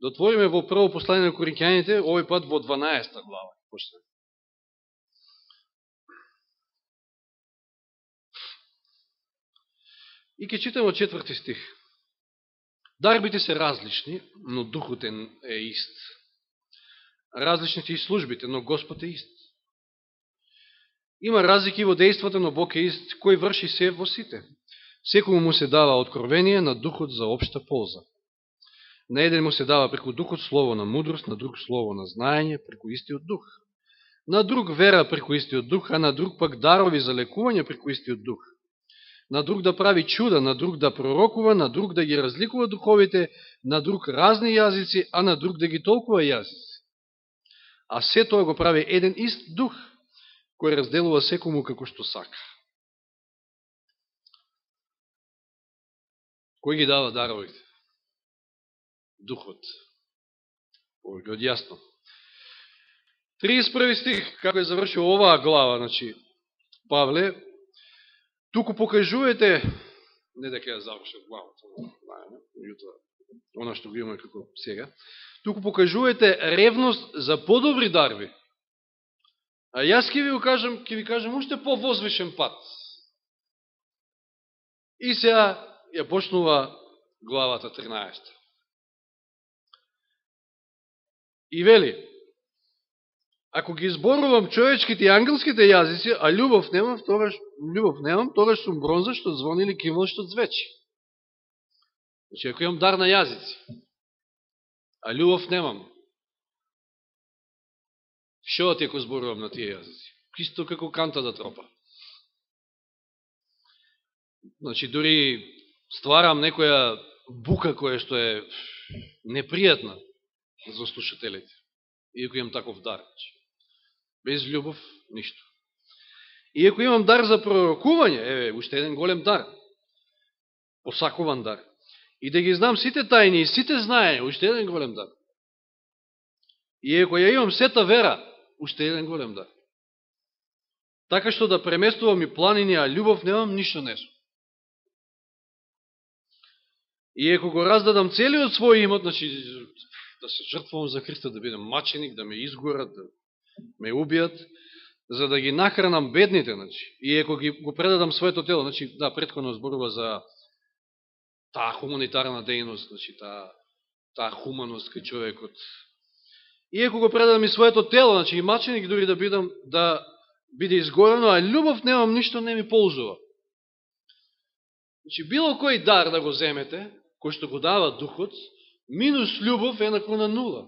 Да отвориме во прво послание на Коринќаните, овој пат во 12 глава. И ќе читаме од 4 стих. Дарбите се различни, но духот е ист. Различните и службите, но Господ е ист. Има разлики во дејствата, но Бог е ист, кој врши се во сите. Секому му се дава откровение на духот за општа полза. На еден му се дава преку духот слово на мудрост, на друг слово на знаење преку истиот дух. На друг вера преку истиот дух, а на друг пак дарови за лекување преку истиот дух. На друг да прави чуда, на друг да пророкува, на друг да ги разликува духовите, на друг разни јазици, а на друг да ги толкува јазици. А се тоа го прави еден ист дух, кој разделува секому како што сака. Кој ги дава даровите? Духот. Повеќе од јасно. 31 стих, како е завршил оваа глава, значи, Павле, туку покажувате, не дека ја завршил главата, она што го имаме како сега, туку покажувате ревност за подобри дарби. А јас ќе ви кажам уште по-возвишен пат. И сега ја почнува главата 13. И вели, ако ги изборувам човечките и ангелските јазици, а љубов немам, тогаш сум бронза што звони или кимвал што звечи. Значи, ако имам дар на јазици, а љубов немам, што ти ако зборувам на тие јазици? Исто како канта да тропа. Значи, дури стварам некоја бука која што е непријатна за слушателите. Иако имам таков дар. Без љубов, ништо. Иако имам дар за пророкување, уште еден голем дар. Посакуван дар. И да ги знам сите тајни и сите знаења, уште еден голем дар. Иако ја имам сета вера, уште еден голем дар. Така што да преместувам и планини, а љубов немам, ништо не сум. Иако го раздадам целиот свој имот, значи да се жртвувам за Христа, да бидам маченик, да ме изгорат, да ме убијат, за да ги нахранам бедните, значи. И ако го предадам своето тело, значи, да, претходно зборува за таа хуманитарна дејност, значи, таа хуманост кај човекот. И ако го предадам и своето тело, значи, и маченик дури да биде изгорено, а љубов немам, ништо не ми ползува. Значи, било кој дар да го земете, кој што го дава духот, минус љубов е еднакво на нула.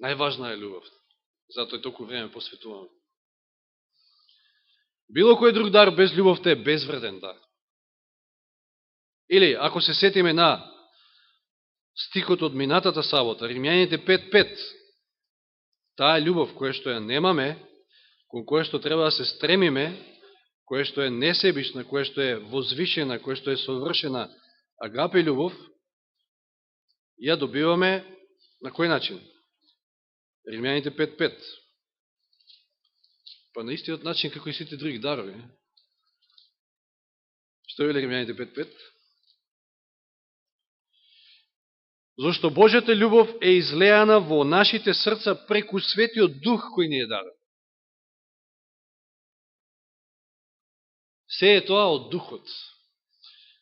Најважна е љубов. Затоа е толку време посветуваме. Било кој друг дар без љубовта е безвреден дар. Или, ако се сетиме на стихот од минатата сабота, Римјаните 5.5, таа љубов која што ја немаме, кон која што треба да се стремиме, која што е несебична, која што е возвишена, која што е совршена агапе љубов, ја добиваме на кој начин? Римјаните 5.5. Па на истиот начин како и сите други дарови. Што вели Римјаните 5.5? Зошто Божјата љубов е излеана во нашите срца преку светиот дух кој ни е даден. Се е тоа од духот.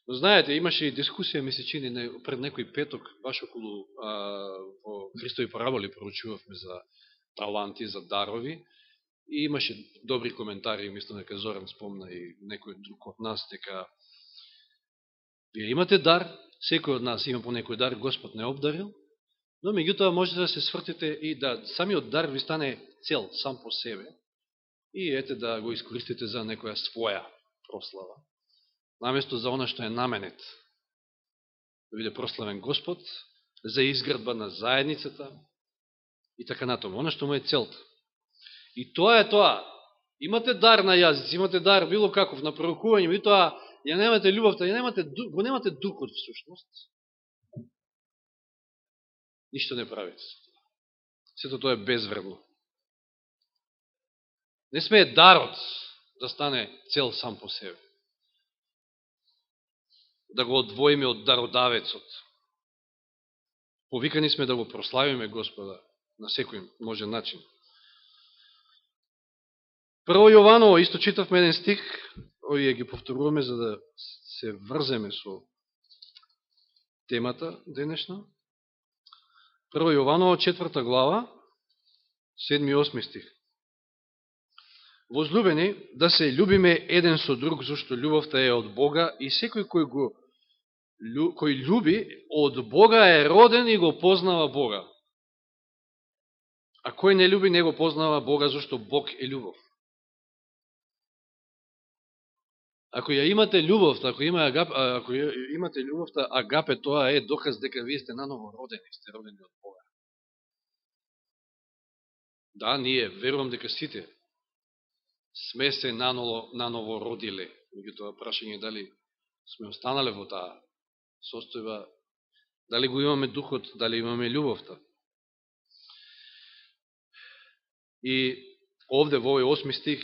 Но знаете, имаше и дискусија, ми се чини, пред некој петок, баш околу во Христови параболи поручувавме за таланти, за дарови, и имаше добри коментари, мислам дека Зоран спомна и некој друг од нас, дека вие имате дар, секој од нас има по некој дар, Господ не обдарил, но меѓутоа можете да се свртите и да самиот дар ви стане цел, сам по себе, и ете да го искористите за некоја своја прослава, наместо за она што е наменет, да биде прославен Господ, за изградба на заедницата и така натаму, она што му е целта. И тоа е тоа. Имате дар на јазици, имате дар било каков на пророкување, и тоа ја немате љубовта, го немате духот всушност. Ништо не правите. Сето тоа е безвредно. Не смее дарот да стане цел сам по себе. Да го одвоиме од дародавецот. Повикани сме да го прославиме Господа на секој можен начин. Прво Јованово, исто читавме еден стих, овие ги повторуваме за да се врземе со темата денешна. Прво Јованово, 4 глава, 7 и 8 стих. Возлюбени, да се љубиме еден со друг, зашто љубовта е од Бога и секој кој љуби од Бога е роден и го познава Бога. А кој не љуби, не го познава Бога, зашто Бог е љубов. Ако ја имате љубовта, ако имате љубовта, агапе, тоа е доказ дека вие сте наново родени, сте родени од Бога. Да, ние верувам дека сите сме се наново родиле. Меѓутоа прашање дали сме останале во таа состојба, дали го имаме духот, дали имаме љубовта. И овде во овој 8 стих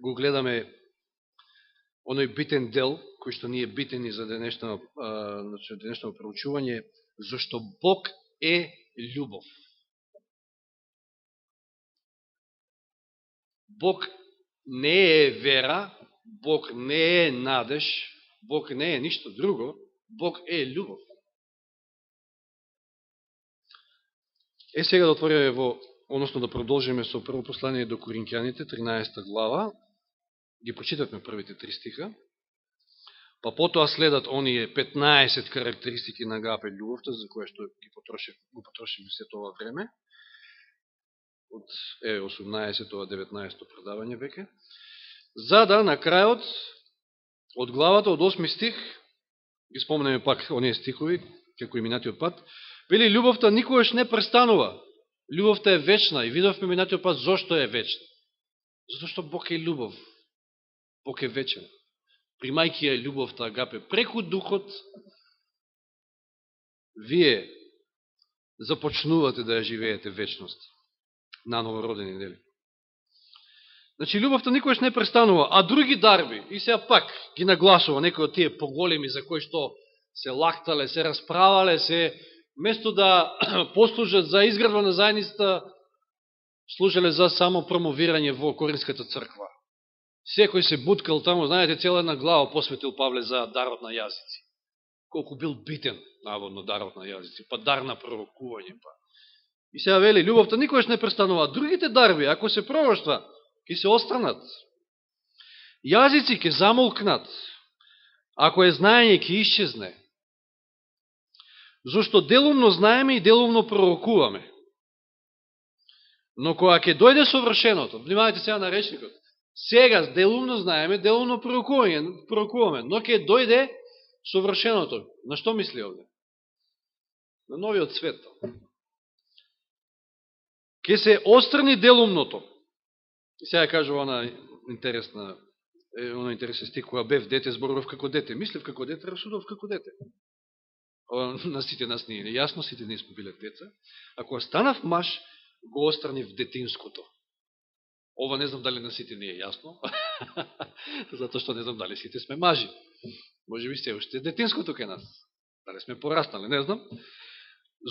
го гледаме оној битен дел, кој што ни е битен и за денешно проучување, зашто Бог е љубов. Бог не е вера, Бог не е надеж, Бог не е ништо друго, Бог е љубов. Сега да отвориме односно да продолжиме со прво послание до Коринќаните, 13 глава, ги прочитавме првите 3 стиха, па потоа следат оние 15 карактеристики на агапе љубовта, за која што го потрошивме сето ова време, од 18-то, 19-то предавање веќе, за да на крајот од главата, од 8 стих, ги спомнеме пак оние стихови, како и минатиот пат, вели, љубовта никогаш не престанува, љубовта е вечна, и видовме минатиот пат зошто е вечна. Зато што Бог е љубов, Бог е вечен. Примајќи ја љубовта агапе преку духот, вие започнувате да ја живеете вечност. Наново родени, нели? Значи, љубовта никогаш не престанува, а други дарби, и сега пак ги нагласува некои од тие поголеми за кои што се лактале, се расправале, место да послужат за изградба на заедницата, служеле за само промовирање во Коринската црква. Секој се буткал таму, знаете, цела една глава посветил Павле за дарот на јазици. Колку бил битен, наводно, дарот на јазици, па дар на пророкување, па. И сега вели, љубовта никогаш не престанува. Другите дарби, ако се пророштва, ќе се останат. Јазици ќе замолкнат. Ако е знаење, ќе исчезне. Зошто делумно знаеме и делумно пророкуваме. Но кога ќе дојде совршеното, внимавајте сега на речникот, сега делумно знаеме, делумно пророкуваме, но ќе дојде совршеното. На што мисли овде? На новиот свет. Ке се острани делумното. И сега кажува она интересен стих, кога бев дете, зборував како дете. Мислев како дете, расудов како дете. На сите нас не е јасно, сите не сме биле деца. А кога станав маж, го остранив детинското. Ова не знам дали на сите не е јасно, затоа што не знам дали сите сме мажи. Може би се уште детинското ке нас. Дали сме пораснали, не знам.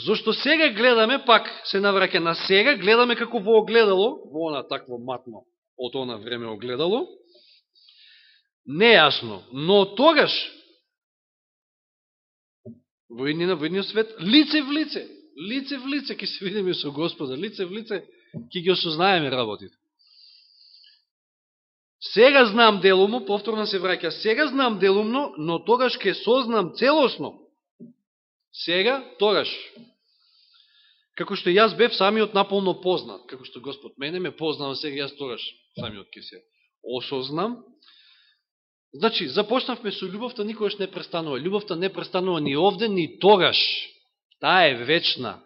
Зошто сега гледаме, пак се навраќа на сега, гледаме како во огледало, во она такво матно од она време огледало, нејасно, но тогаш, во едниот свет, лице в лице, ќе се видиме со Господа, лице в лице, ќе ги осознаеме работите. Сега знам делумно, повторно се враќа, сега знам делумно, но тогаш ќе сознам целосно. Сега, тогаш. Како што јас бев самиот наполно познат, како што Господ мене ме познава, сега јас тогаш самиот ќе се осознам. Значи, започнавме со љубовта, никогаш не престанува. Љубовта не престанува ни овде, ни тогаш. Таа е вечна.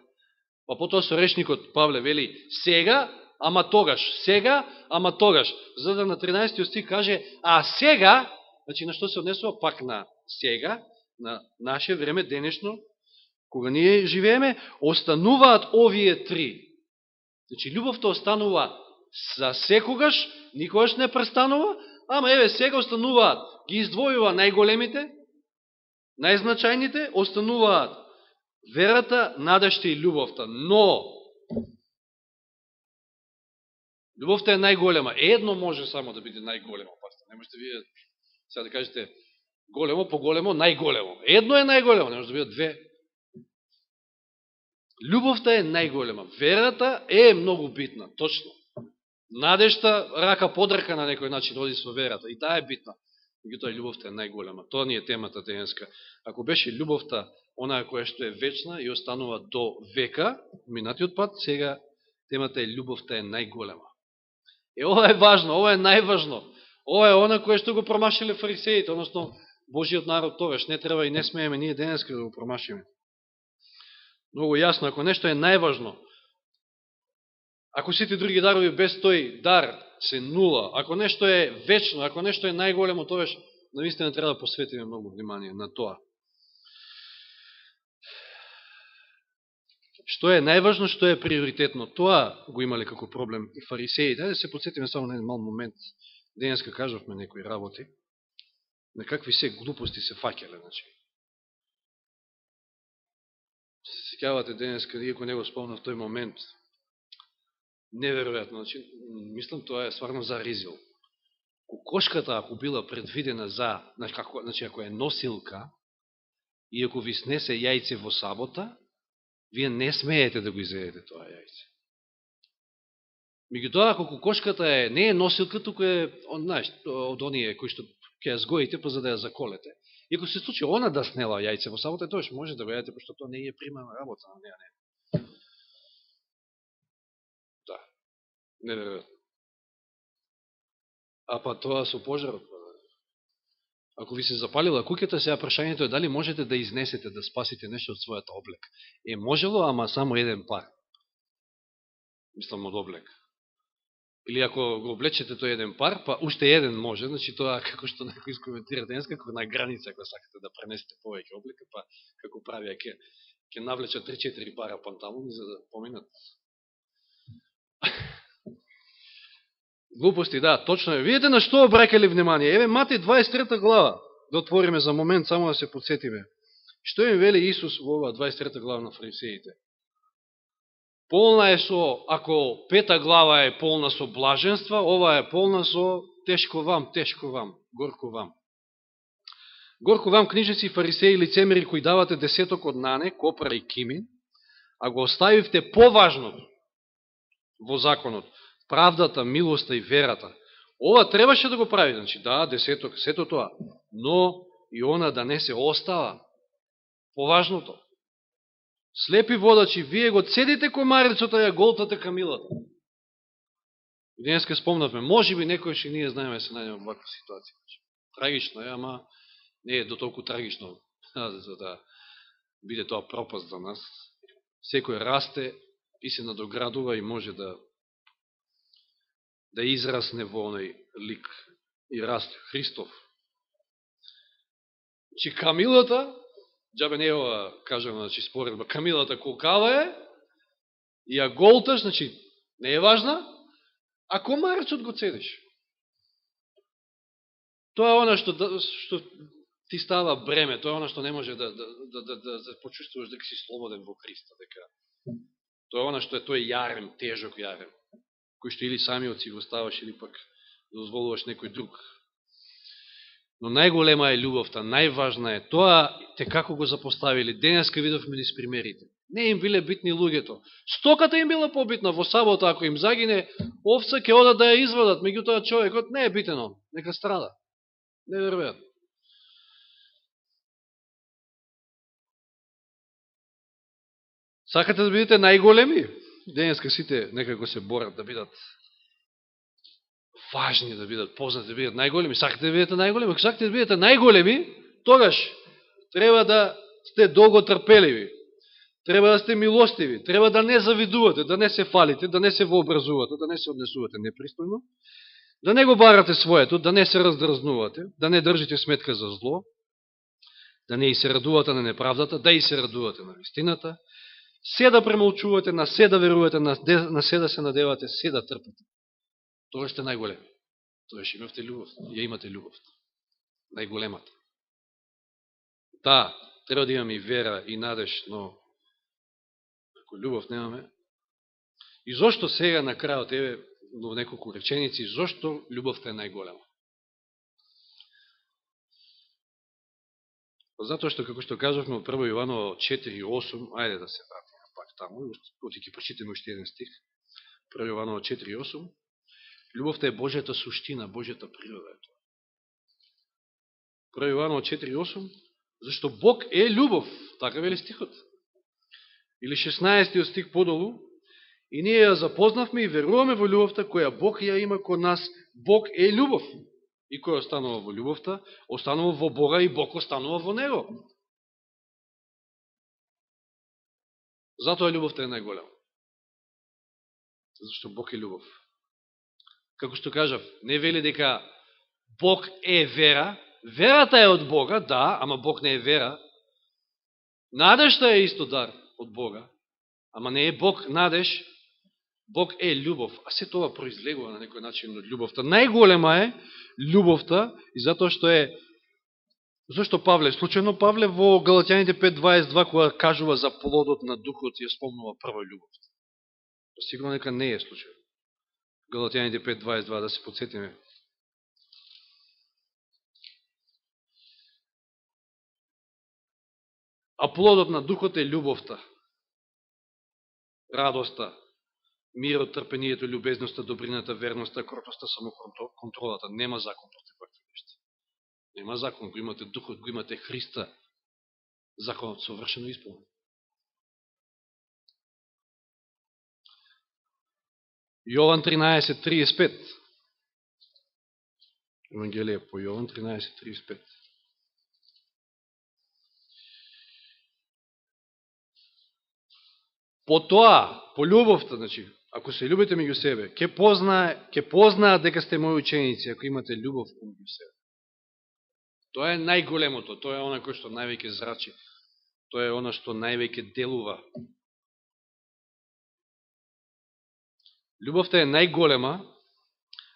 Па потоа со речникот Павле вели, сега, ама тогаш. Сега, ама тогаш. За да на 13 стих каже, а сега, значи на што се однесува? Пак на сега, на наше време, денешно, кога ние живееме, остануваат овие три. Значи, љубовта останува за секогаш, никогаш не престанува, ама еве сега остануваат, ги издвојува најголемите, најзначајните, остануваат Верата, надежта и љубовта. Но, љубовта е најголема. Едно може само да биде најголемо. Пасте, не можете вие сега да кажете големо, поголемо, најголемо. Едно е најголемо, не може да биде две. Љубовта е најголема. Верата е многу битна, точно. Надежта, рака под рака на некој начин оди со верата. И таа е битна. Меѓутоа љубовта е најголема. Тоа ни е темата денеска. Ако беше љубовта онаа која што е вечна и останува до века, минатиот пат, сега темата е љубовта е најголема. Ова е важно, ова е најважно. Ова е она кое што го промашиле фарисеите, односно Божиот народ тогаш. Не треба и не смееме ние денеска да го промашиме. Многу јасно, ако нешто е најважно, ако сите други дарови без тој дар се нула, ако нешто е вечно, ако нешто е најголемо, тогаш наистина треба да посветиме многу внимание на тоа. Што е најважно, што е приоритетно, тоа го имале како проблем и фарисеите. Да се подсетиме само на еден мал момент. Денеска кажавме некои работи, на какви се глупости се фаќале. Значи. Се сеќавате денеска, иако не го спомнав тој момент, неверојатно, значи, мислам тоа е стварно заризил. Кокошката, ако била предвидена за, значи, ако е носилка, и ако ви снесе јајце во сабота, вие не смеете да го изедете тоа јајце. Меѓутоа, ако кокошката не е носилка, туку е, знаеш, од оние кои што ќе ја сгоите, па за да ја заколете. И ако се случи она да снела јајце во сабота, тоа ќе може да го јадете, пошто тоа не е примана работа на неја. Да, неверојатно. А па тоа со пожарот. Ако ви се запалила куќата, сега прашањето е дали можете да изнесете, да спасите нешто од својата облека. Можело, ама само еден пар. Мислам од облек. Или ако го облечете тој еден пар, па уште еден може, значи тоа како што некој искоментира денеска, како на граница, ако сакате да пренесете повеќе облека, па како правија ќе навлечат 3-4 пара панталони за да поминат. Глупости, да, точно е. Видите на што обраќале внимание. Еве Матеј 23 глава, да отвориме за момент, само да се подсетиме. Што им вели Исус во оваа 23 глава на фарисеите? Полна е со, ако 5 глава е полна со блаженства, ова е полна со тешко вам, горко вам. Горко вам, книжници, фарисеи, лицемери, кои давате десеток од нане, копра и кимин, а го оставивте поважното во законот, правдата, милоста и верата. Ова требаше да го прави, значи, да, десеток, сето тоа, но и она да не се остава поважното. Слепи водачи, вие го цедите комарицата, ја голтате камилата. И денеска спомнавме, може би некој ще ние знаеме се најдеме во ваква ситуација. Трагично е, ама не е до толку трагично за да биде тоа пропаст за нас. Секој расте и се надоградува и може да израсне во оној лик и расте. Христов. Чи камилата, џабе не е ова, кажем, значи, споредба, камилата колкава е, и ја голташ, значи, не е важна, а комарецот го цедиш. Тоа е она што ти става бреме, тоа е она што не може да почувствуваш дека си слободен во Христа, дека тоа е она што е тој јарем, тежок јарем, кој што или самиот си го ставаш, или пак дозволуваш некој друг. Но најголема е љубовта, најважна е. Тоа те како го запоставили. Денеска видовме низ примерите. Не им биле битни луѓето. Стоката им била побитна. Во сабота, ако им загине овца, ќе одат да ја извадат. Меѓутоа човекот не е битен он. Нека страда. Неверојатно. Сакате да бидете најголеми? Денеска сите некако се борат да бидат важни, да бидат познати, да бидат најголеми. Сакате да бидете најголеми? Ако сакате да бидете најголеми, тогаш треба да сте долго трпеливи. Треба да сте милостиви. Треба да не завидувате, да не се фалите, да не се вообразувате, да не се однесувате непристојно, да не го барате своето, да не се раздразнувате, да не држите сметка за зло, да не и се радувате на неправдата, да и се радувате на вистината, се да премолчувате, на се да верувате, на се да се надевате, се да трпите. Тоа сте најголеми. Тоа ще имате љубовт. Ја имате љубовт. Најголемата. Да, треба да имаме и вера, и надеж, но Ако љубов немаме, и зошто сега на крајот, еве, во неколку реченици, зошто љубовта е најголема? Затоа што, како што кажавме од 1 Јованово 4:8, ајде да се вратиме пак таму, оти ќе прочитаме уште еден стих, 1 Јованово 4:8, љубовта е Божјата суштина, Божјата природа е тоа. 1 Јованово 4:8, зашто Бог е љубов, така вели стихот. Или 16 стих подолу, и ние ја запознавме и веруваме во љубовта која Бог ја има кон нас. Бог е љубов. И кој останува во љубовта, останува во Бога и Бог останува во Него. Затоа љубовта е најголема. Зашто Бог е љубов. Како што кажав, не вели дека Бог е вера, верата е од Бога, да, ама Бог не е вера. Надежта е исто дар од Бога, ама не е Бог надеж, Бог е љубов, а се тоа произлегува на некој начин од љубовта. Најголема е љубовта и затоа што е, зашто Павле, случајно Павле во Галатјаните 5:22 кога кажува за плодот на духот ја спомнува прва љубовта. Сигурно нека не е случајно. Галатјаните 5:22 да се подсетиме. А плодот на духот е љубовта, радоста, мирот, трпението, љубезноста, добрината, верноста, кротоста, самоконтролата. Нема закон против вакви нешта. Нема закон, го имате духот, го имате Христа. Законот совршено исполнен. Јован 13:35. Евангелие по Јован 13:35. По тоа, по љубовта, значи, ако се љубите меѓу себе, ќе познаат дека сте мои ученици, ако имате љубов меѓу себе. Тоа е најголемото, тоа е она кој што највеќе зрачи, тоа е она што највеќе делува. Љубовта е најголема,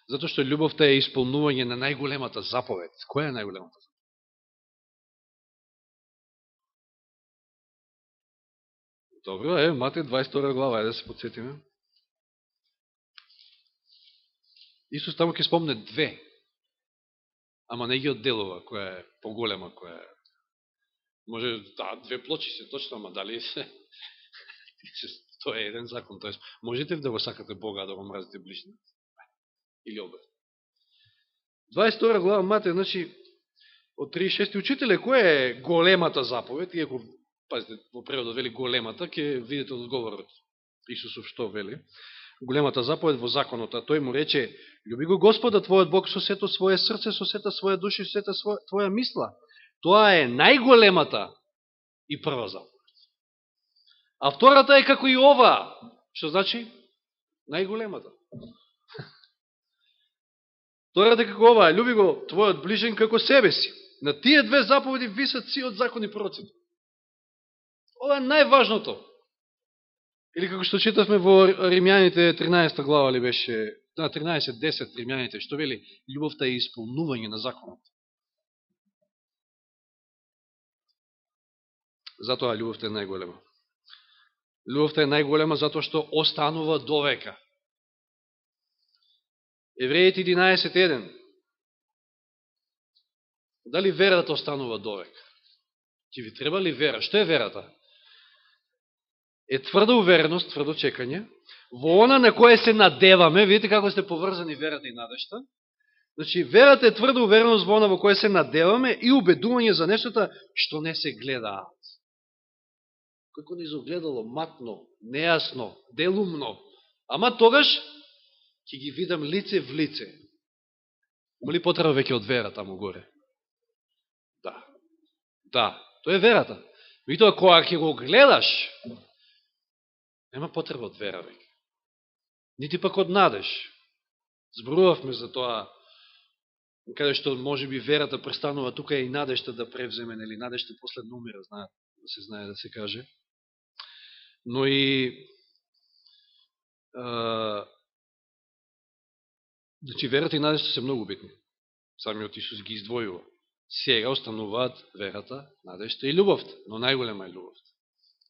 затоа што љубовта е исполнување на најголемата заповед. Која е најголемата заповед? Добро, Матеј 22 глава, да се подсетиме. Исус таму ќе спомне две, ама не ги одделува, која е поголема, која е. Може, да, две плочи се точно, ама дали се... Тоа е еден закон, тоест, можете ли да го сакате Бога, да го мразите ближниот? Или обе? 22 глава Матеј, значи, од 36 учителе, која е големата заповед, иако, пазите, во преводот вели големата, ќе видите одговорот Исусов што вели. Големата заповед во законот, а тој му рече, љуби го Господа твојот Бог со сето своје срце, со сета своја душа, со сета твоја мисла. Тоа е најголемата и прва заповед. А втората е како и ова, што значи најголемата. Втората е како ова, љуби го твојот ближен како себе си. На тие две заповеди висат сиот закон и пророците. Ова е најважното. Или како што читавме во Римјаните 13 глава ли беше, 13:10 Римјаните, што вели, љубовта е исполнување на законот. Затоа љубовта е најголема. Љубовта е најголема затоа што останува довека. Евреите 11:1. Дали верата останува довека? Ќе ви треба ли вера? Што е верата? Е тврда увереност, тврдо чекање, во она на кое се надеваме, видите како сте поврзани верата и надежта. Значи, верата е тврда увереност во она во кое се надеваме и убедување за нештата што не се гледаат. Како ни изогледало матно, нејасно, делумно, ама тогаш ќе ги видам лице в лице. Има ли потреба веќе од вера таму горе? Да, тоа е верата. Меѓутоа, кога ќе го гледаш, нема потреба од вера веќе. Нити пак од надеж. Зборувавме за тоа, каде што може би верата престанува, тука е и надежта да превземе, или надежта последно умира, да се знае, да се каже. Но и значи верата и надежта се многу битни. Самиот Исус ги издвојува. Сега остануваат верата, надежта и љубовта, но најголема е љубовта.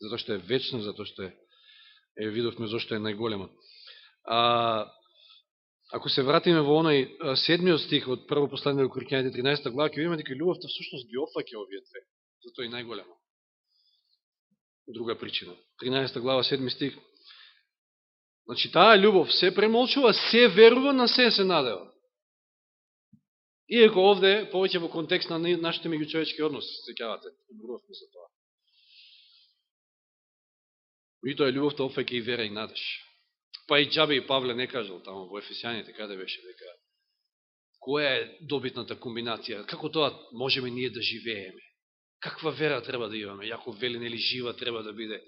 Затоа што е вечна, затоа што е видовме зашто е најголема. Ако се вратиме во оној 7 стих од прво послание во Коринќаните 13 глава, ќе видиме дека љубовта всушност ги опфаќа овие две. Затоа и најголема. Друга причина. 13 глава 7 стих. Значи таа љубов се премолчува, се верува, на се надева. Иако овде повеќе во контекст на нашите меѓучовечки односи, сеќавате, зборувавме за тоа. И тоа љубовта опфаќа и вера и надеж. Па и џабе и Павле не кажал тамо во Ефесијаните, каде беше дека која е добитната комбинација, како тоа можеме ние да живееме, каква вера треба да имаме, јако вели нели жива треба да биде.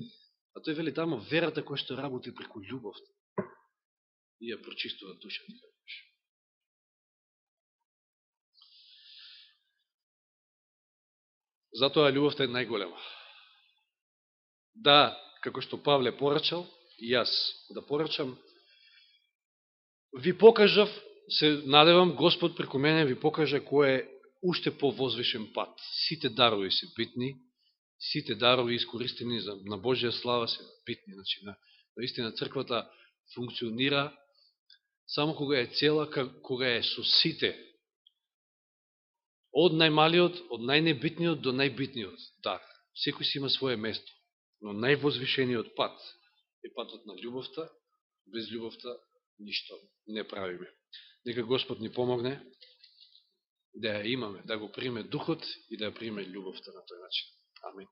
А тој вели тамо верата која што работи преку љубовта и ја прочистува душата. Затоа љубовта е најголема. Да, како што Павле порачал, и јас да порачам, ви покажав, се надевам, Господ преку мене ви покажа кој е уште повозвишен пат. Сите дарови се битни, сите дарови искористени на Божија слава се битни. Значи, наистина црквата функционира само кога е цела, кога е со сите. Од најмалиот, од најнебитниот до најбитниот дар. Секој си има свое место. Но највозвишениот пат е патот на љубовта. Без љубовта ништо не правиме. Нека Господ ни помогне да ја имаме, да го приме духот и да ја приме љубовта на тој начин. Амин.